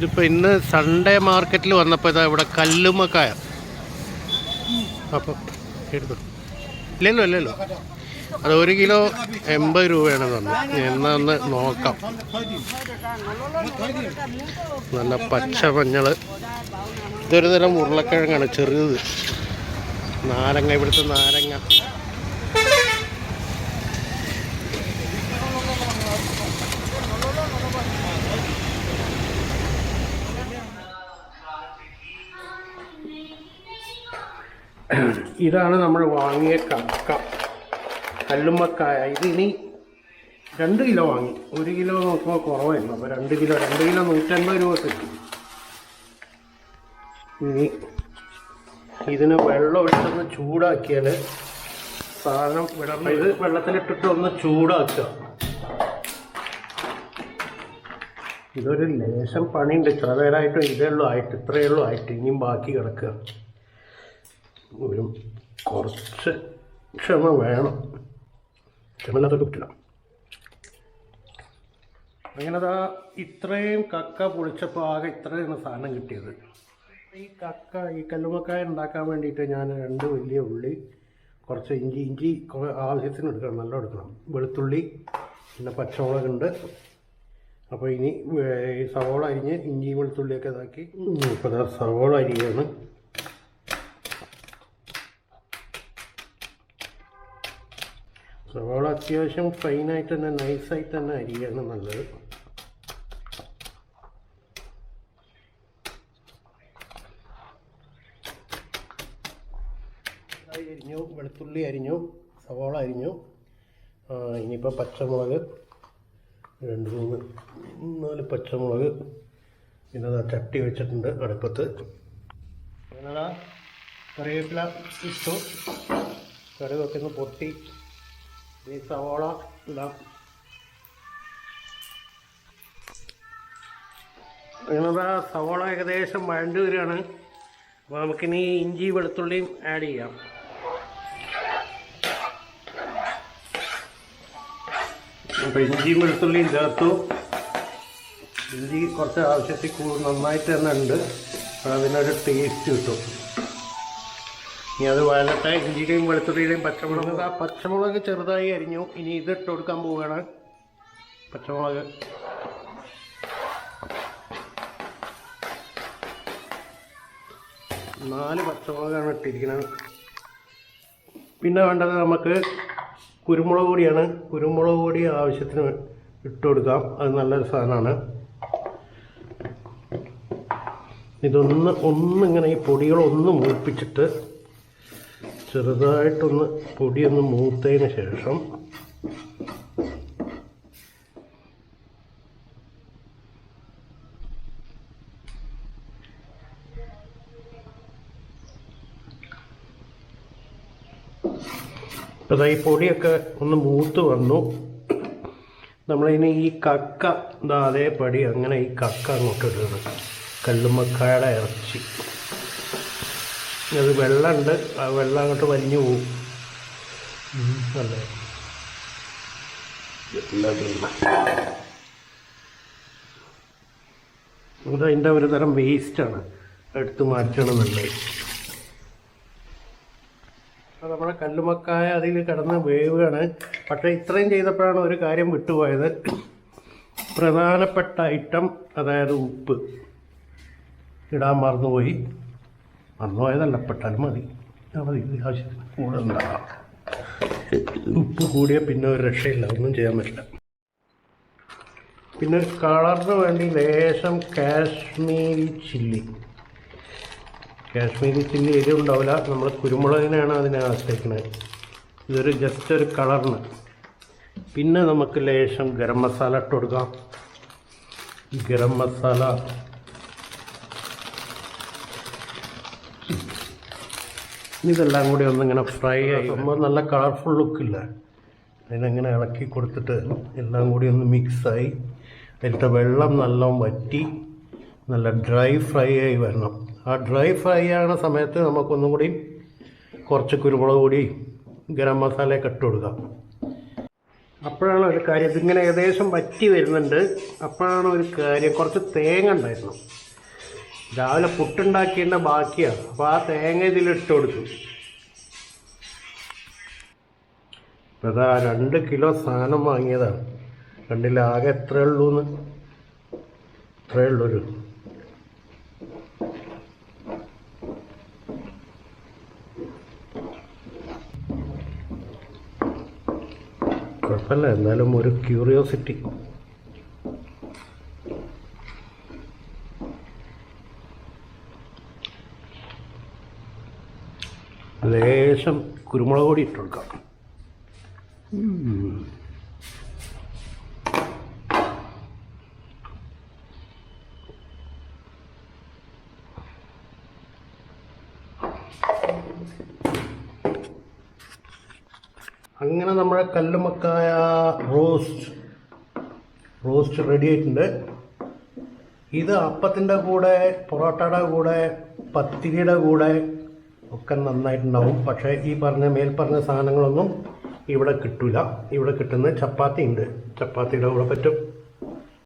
ഇതിപ്പോൾ ഇന്ന് സൺഡേ മാർക്കറ്റിൽ വന്നപ്പോൾ ഇതാ ഇവിടെ കല്ലുമ്മക്കായ. അപ്പോൾ എടുത്തു ഇല്ലല്ലോ അത് 1 കിലോ 80 രൂപയാണ് തന്നത്. എന്നാ ഒന്ന് നോക്കാം. നല്ല പച്ച മഞ്ഞൾ. ഇതൊരു തരം ഉരുളക്കിഴങ്ങാണ്, ചെറുത്. നാരങ്ങ, ഇവിടുത്തെ നാരങ്ങ. ഇതാണ് നമ്മൾ വാങ്ങിയ കക്ക, കല്ലുമ്മക്കായ. ഇതിനി 2 കിലോ വാങ്ങി. 1 കിലോ നോക്കുമ്പോൾ കുറവായിരുന്നു. അപ്പോൾ 2 കിലോ 150 രൂപ കിട്ടും. ഇനി ഇതിന് വെള്ളം ഒഴിച്ചൊന്ന് ചൂടാക്കിയാൽ സാധനം ഇത് വെള്ളത്തിലിട്ടിട്ട് ഒന്ന് ചൂടാക്കുക. ഇതൊരു ലേശം പണിയുണ്ട്. ഇത്ര നേരമായിട്ടും ഇത്രയേ ഉള്ളൂ ആയിട്ട്. ഇനിയും ബാക്കി കിടക്കുക. ഒരു കുറച്ച് ക്ഷമ വേണം. ക്ഷമയില്ലാത്ത കുട്ടില്ല. അങ്ങനെതാ ഇത്രയും കക്ക പൊളിച്ചപ്പോൾ ആകെ ഇത്രയാണ് സാധനം കിട്ടിയത്. ഈ കല്ലുമ്മക്കായ ഉണ്ടാക്കാൻ വേണ്ടിയിട്ട് ഞാൻ 2 വലിയ ഉള്ളി, കുറച്ച് ഇഞ്ചി ആവശ്യത്തിന് എടുക്കണം, നല്ല എടുക്കണം. വെളുത്തുള്ളി, പിന്നെ പച്ചമുളകുണ്ട്. അപ്പോൾ ഇനി സവോള അരിഞ്ഞ് ഇഞ്ചിയും വെളുത്തുള്ളിയൊക്കെ ഇതാക്കി ഇപ്പോൾ സവോള അരിയാണ്. സവാള അത്യാവശ്യം ഫൈനായിട്ട് തന്നെ, നൈസായിട്ട് തന്നെ അരിയാണ് നല്ലത്. അരിഞ്ഞു, വെളുത്തുള്ളി അരിഞ്ഞു, സവാള അരിഞ്ഞു. ഇനിയിപ്പോൾ പച്ചമുളക് 2-4 പച്ചമുളക്. പിന്നെ അത് ചട്ടി വെച്ചിട്ടുണ്ട് അടുപ്പത്ത്. അങ്ങനെ കറിവേപ്പില ഇട്ടു. കറിവേപ്പില ഒന്ന് പൊട്ടി. ഈ സവാള ഇടാം. അങ്ങനെ സവാള ഏകദേശം വഴണ്ട് വരികയാണ്. അപ്പോൾ നമുക്കിനി ഇഞ്ചി വെളുത്തുള്ളിയും ആഡ് ചെയ്യാം. അപ്പോൾ ഇഞ്ചിയും വെളുത്തുള്ളിയും ചേർത്തു. ഇഞ്ചി കുറച്ച് ആവശ്യത്തിൽ നന്നായിട്ട് തന്നെ ഉണ്ട്. അതിനൊരു ടേസ്റ്റ് കിട്ടും. ഇനി അത് വഴലട്ടെ. ഇഞ്ചിയുടെയും വെളുത്തുള്ളിയുടെയും പച്ചമുളക്. ആ പച്ചമുളക് ചെറുതായി അരിഞ്ഞു. ഇനി ഇതിട്ട് കൊടുക്കാൻ പോവുകയാണ്. പച്ചമുളക് നാല് പച്ചമുളകാണ് ഇട്ടിരിക്കുന്നത്. പിന്നെ വേണ്ടത് നമുക്ക് കുരുമുളക് പൊടിയാണ്. കുരുമുളക് പൊടി ആവശ്യത്തിന് ഇട്ട് കൊടുക്കാം. അത് നല്ലൊരു സാധനമാണ്. ഒന്നിങ്ങനെ ഈ പൊടികളൊന്ന് മൂപ്പിച്ചിട്ട് ചെറുതായിട്ടൊന്ന് പൊടിയൊന്ന് മൂത്തതിന് ശേഷം അപ്പോൾ ഈ പൊടിയൊക്കെ ഒന്ന് മൂത്ത് വന്നു. നമ്മളിനി ഈ കക്ക അതേപടി അങ്ങനെ ഈ കക്ക അങ്ങോട്ട് ഇടുന്നത്. കല്ലുമ്മക്കായുടെ ഇറച്ചി. അത് വെള്ളമുണ്ട്. ആ വെള്ളം അങ്ങോട്ട് വലിഞ്ഞു പോവും. അല്ലേ അതതിൻ്റെ ഒരു തരം വേസ്റ്റാണ്, എടുത്ത് മാറ്റണം നല്ലത്. അപ്പോൾ നമ്മുടെ കല്ലുമ്മക്കായ അതിൽ കിടന്ന് വേവുകയാണ്. പക്ഷേ ഇത്രയും ചെയ്തപ്പോഴാണ് ഒരു കാര്യം വിട്ടുപോയത്. പ്രധാനപ്പെട്ട ഐറ്റം, അതായത് ഉപ്പ് ഇടാൻ മറന്നുപോയി. മറന്നുപോയതല്ല, പെട്ടാലും മതി. ആവശ്യത്തിന് കൂടെ ഉണ്ടാകാം. ഉപ്പ് കൂടിയ പിന്നെ ഒരു രക്ഷയില്ല, ഒന്നും ചെയ്യാൻ പറ്റില്ല. പിന്നെ ഒരു കളറിന് വേണ്ടി ലേശം കാശ്മീരി ചില്ലി എരിവുണ്ടാവില്ല. നമ്മൾ കുരുമുളകിനാണ് അതിനെ ആശ്രയിക്കുന്നത്. ഇതൊരു ജസ്റ്റ് ഒരു കളറിന്. പിന്നെ നമുക്ക് ലേശം ഗരം മസാല ഇട്ട് കൊടുക്കാം. ഗരം മസാല ഇതെല്ലാം കൂടി ഒന്നിങ്ങനെ ഫ്രൈ ആയി നമ്മൾ നല്ല കളർഫുൾ ലുക്കില്ല. അതിനങ്ങനെ ഇളക്കി കൊടുത്തിട്ട് എല്ലാം കൂടി ഒന്ന് മിക്സായി അതിലത്തെ വെള്ളം നല്ലോണം വറ്റി നല്ല ഡ്രൈ ഫ്രൈ ആയി വരണം. ആ ഡ്രൈ ഫ്രൈ ആകുന്ന സമയത്ത് നമുക്കൊന്നും കൂടി കുറച്ച് കുരുമുളക് പൊടി ഗരം മസാലയൊക്കെ ഇട്ട് കൊടുക്കാം. അപ്പോഴാണ് ഒരു കാര്യം, ഇതിങ്ങനെ ഏകദേശം വറ്റി വരുന്നുണ്ട്. അപ്പോഴാണ് ഒരു കാര്യം, കുറച്ച് തേങ്ങ ഉണ്ടായിരുന്നു. രാവിലെ പുട്ടുണ്ടാക്കിയതിൻ്റെ ബാക്കിയാണ്. അപ്പോൾ ആ തേങ്ങ ഇതിലിട്ട് കൊടുത്തു. അപ്പോൾ അതാ 2 കിലോ സാധനം വാങ്ങിയതാണ്. കണ്ടില്ല, ആകെ എത്രയേ ഉള്ളൂന്ന്. ഇത്രയേ ഉള്ളൊരു കുഴപ്പമില്ല, എന്നാലും ഒരു ക്യൂറിയോസിറ്റി. ലേശം കുരുമുളക് പൊടി ഇട്ട് കൊടുക്കാം. അങ്ങനെ നമ്മുടെ കല്ലുമക്കായ റോസ്റ്റ് റെഡി ആയിട്ടുണ്ട്. ഇത് അപ്പത്തിൻ്റെ കൂടെ, പൊറോട്ടയുടെ കൂടെ, പത്തിരിയുടെ കൂടെ ഒക്കെ നന്നായിട്ടുണ്ടാവും. പക്ഷേ ഈ മേൽപ്പറഞ്ഞ സാധനങ്ങളൊന്നും ഇവിടെ കിട്ടില്ല. ഇവിടെ കിട്ടുന്ന ചപ്പാത്തി ഉണ്ട്, ചപ്പാത്തിയുടെ കൂടെ പറ്റും.